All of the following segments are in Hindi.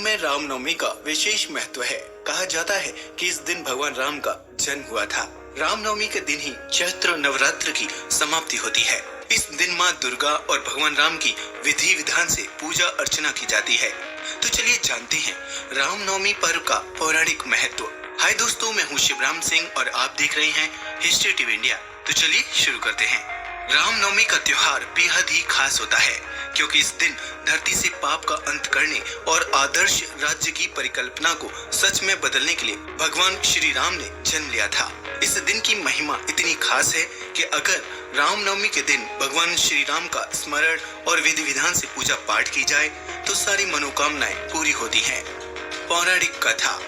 में रामनवमी का विशेष महत्व है। कहा जाता है कि इस दिन भगवान राम का जन्म हुआ था। रामनवमी के दिन ही चैत्र नवरात्र की समाप्ति होती है। इस दिन माँ दुर्गा और भगवान राम की विधि विधान से पूजा अर्चना की जाती है। तो चलिए जानते हैं रामनवमी पर्व का पौराणिक महत्व। हाय दोस्तों, मैं हूँ शिवराम सिंह और आप देख रहे हैं हिस्ट्री टीवी इंडिया। तो चलिए शुरू करते हैं। रामनवमी का त्योहार बेहद ही खास होता है क्योंकि इस दिन धरती से पाप का अंत करने और आदर्श राज्य की परिकल्पना को सच में बदलने के लिए भगवान श्री राम ने जन्म लिया था। इस दिन की महिमा इतनी खास है कि अगर रामनवमी के दिन भगवान श्री राम का स्मरण और विधि विधान से पूजा पाठ की जाए तो सारी मनोकामनाएं पूरी होती हैं। पौराणिक कथा।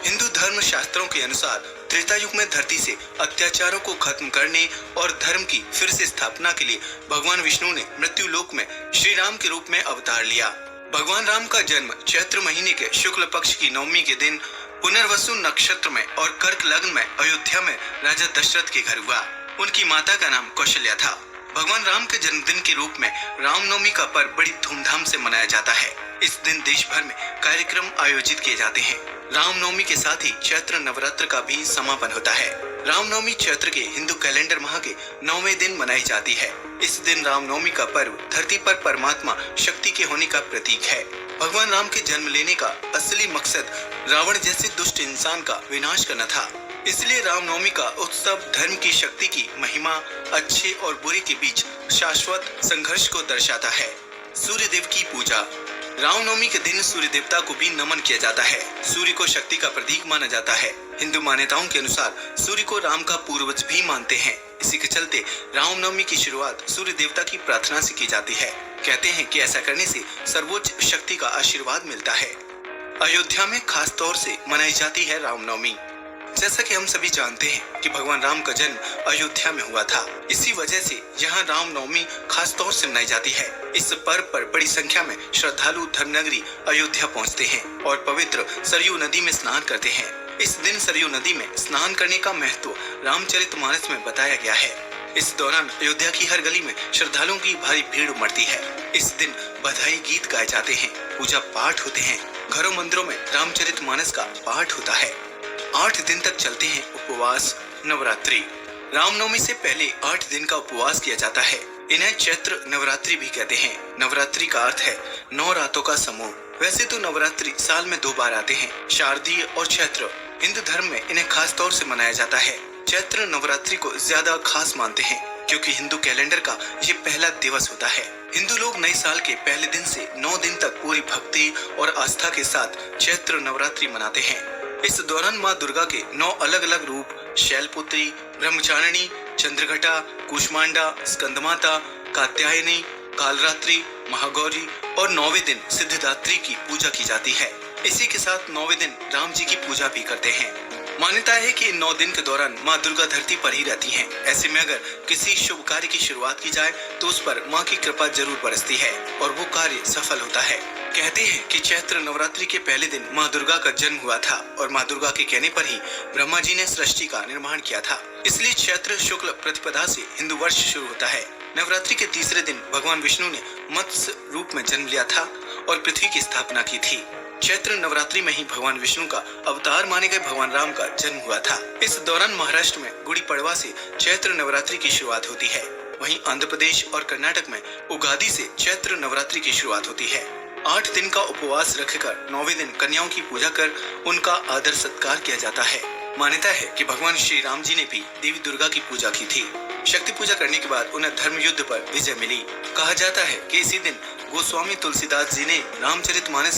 हिंदू धर्म शास्त्रों के अनुसार त्रेता युग में धरती से अत्याचारों को खत्म करने और धर्म की फिर से स्थापना के लिए भगवान विष्णु ने मृत्यु लोक में श्री राम के रूप में अवतार लिया। भगवान राम का जन्म चैत्र महीने के शुक्ल पक्ष की नवमी के दिन पुनर्वसु नक्षत्र में और कर्क लग्न में अयोध्या में राजा दशरथ के घर हुआ। उनकी माता का नाम कौशल्या था। भगवान राम के जन्मदिन के रूप में रामनवमी का पर्व बड़ी धूमधाम से मनाया जाता है। इस दिन देश भर में कार्यक्रम आयोजित किए जाते हैं। रामनवमी के साथ ही चैत्र नवरात्र का भी समापन होता है। रामनवमी चैत्र के हिंदू कैलेंडर माह के 9वें दिन मनाई जाती है। इस दिन रामनवमी का पर्व धरती पर परमात्मा शक्ति के होने का प्रतीक है। भगवान राम के जन्म लेने का असली मकसद रावण जैसे दुष्ट इंसान का विनाश करना था। इसलिए रामनवमी का उत्सव धर्म की शक्ति की महिमा, अच्छे और बुरे के बीच शाश्वत संघर्ष को दर्शाता है। सूर्य देव की पूजा। रामनवमी के दिन सूर्य देवता को भी नमन किया जाता है। सूर्य को शक्ति का प्रतीक माना जाता है। हिंदू मान्यताओं के अनुसार सूर्य को राम का पूर्वज भी मानते हैं। इसी के चलते रामनवमी की शुरुआत सूर्य देवता की प्रार्थना से की जाती है। कहते हैं कि ऐसा करने से सर्वोच्च शक्ति का आशीर्वाद मिलता है। अयोध्या में खास तौर से मनाई जाती है रामनवमी। जैसा कि हम सभी जानते हैं कि भगवान राम का जन्म अयोध्या में हुआ था। इसी वजह से यहाँ रामनवमी खास तौर से मनाई जाती है। इस पर्व पर बड़ी संख्या में श्रद्धालु धर्मनगरी अयोध्या पहुँचते हैं और पवित्र सरयू नदी में स्नान करते हैं। इस दिन सरयू नदी में स्नान करने का महत्व रामचरितमानस में बताया गया है। इस दौरान अयोध्या की हर गली में श्रद्धालुओं की भारी भीड़ उमड़ती है। इस दिन बधाई गीत गाए जाते हैं, पूजा पाठ होते हैं। घरों मंदिरों में रामचरितमानस का पाठ होता है। 8 दिन तक चलते हैं उपवास नवरात्रि। रामनवमी से पहले 8 दिन का उपवास किया जाता है। इन्हें चैत्र नवरात्रि भी कहते हैं। नवरात्रि का अर्थ है 9 रातों का समूह। वैसे तो नवरात्रि साल में 2 बार आते हैं, शारदीय और चैत्र। हिंदू धर्म में इन्हें खास तौर से मनाया जाता है। चैत्र नवरात्रि को ज्यादा खास मानते हैं क्योंकि हिंदू कैलेंडर का ये पहला दिवस होता है। हिंदू लोग नए साल के पहले दिन से 9 दिन तक पूरी भक्ति और आस्था के साथ चैत्र नवरात्रि मनाते हैं। इस दौरान माँ दुर्गा के 9 अलग अलग रूप शैलपुत्री, ब्रह्मचारिणी, चंद्रघटा, कुष्मांडा, स्कंदमाता, कात्यायनी, कालरात्रि, महागौरी और 9वें दिन सिद्धिदात्री की पूजा की जाती है। इसी के साथ 9वें दिन राम जी की पूजा भी करते हैं। मान्यता है कि इन 9 दिन के दौरान माँ दुर्गा धरती पर ही रहती हैं। ऐसे में अगर किसी शुभ कार्य की शुरुआत की जाए तो उस पर माँ की कृपा जरूर बरसती है और वो कार्य सफल होता है। कहते हैं कि चैत्र नवरात्रि के पहले दिन माँ दुर्गा का जन्म हुआ था और माँ दुर्गा के कहने पर ही ब्रह्मा जी ने सृष्टि का निर्माण किया था। इसलिए चैत्र शुक्ल प्रतिपदा से हिंदू वर्ष शुरू होता है। नवरात्रि के तीसरे दिन भगवान विष्णु ने मत्स्य रूप में जन्म लिया था और पृथ्वी की स्थापना की थी। चैत्र नवरात्रि में ही भगवान विष्णु का अवतार माने गए भगवान राम का जन्म हुआ था। इस दौरान महाराष्ट्र में गुड़ी पड़वा से चैत्र नवरात्रि की शुरुआत होती है। वहीं आंध्र प्रदेश और कर्नाटक में उगादी से चैत्र नवरात्रि की शुरुआत होती है। 8 दिन का उपवास रखकर 9वें दिन कन्याओं की पूजा कर उनका आदर सत्कार किया जाता है। मान्यता है कि भगवान श्री राम जी ने भी देवी दुर्गा की पूजा की थी। शक्ति पूजा करने के बाद उन्हें धर्म युद्ध पर विजय मिली। कहा जाता है कि इसी दिन गोस्वामी तुलसीदास जी ने रामचरितमानस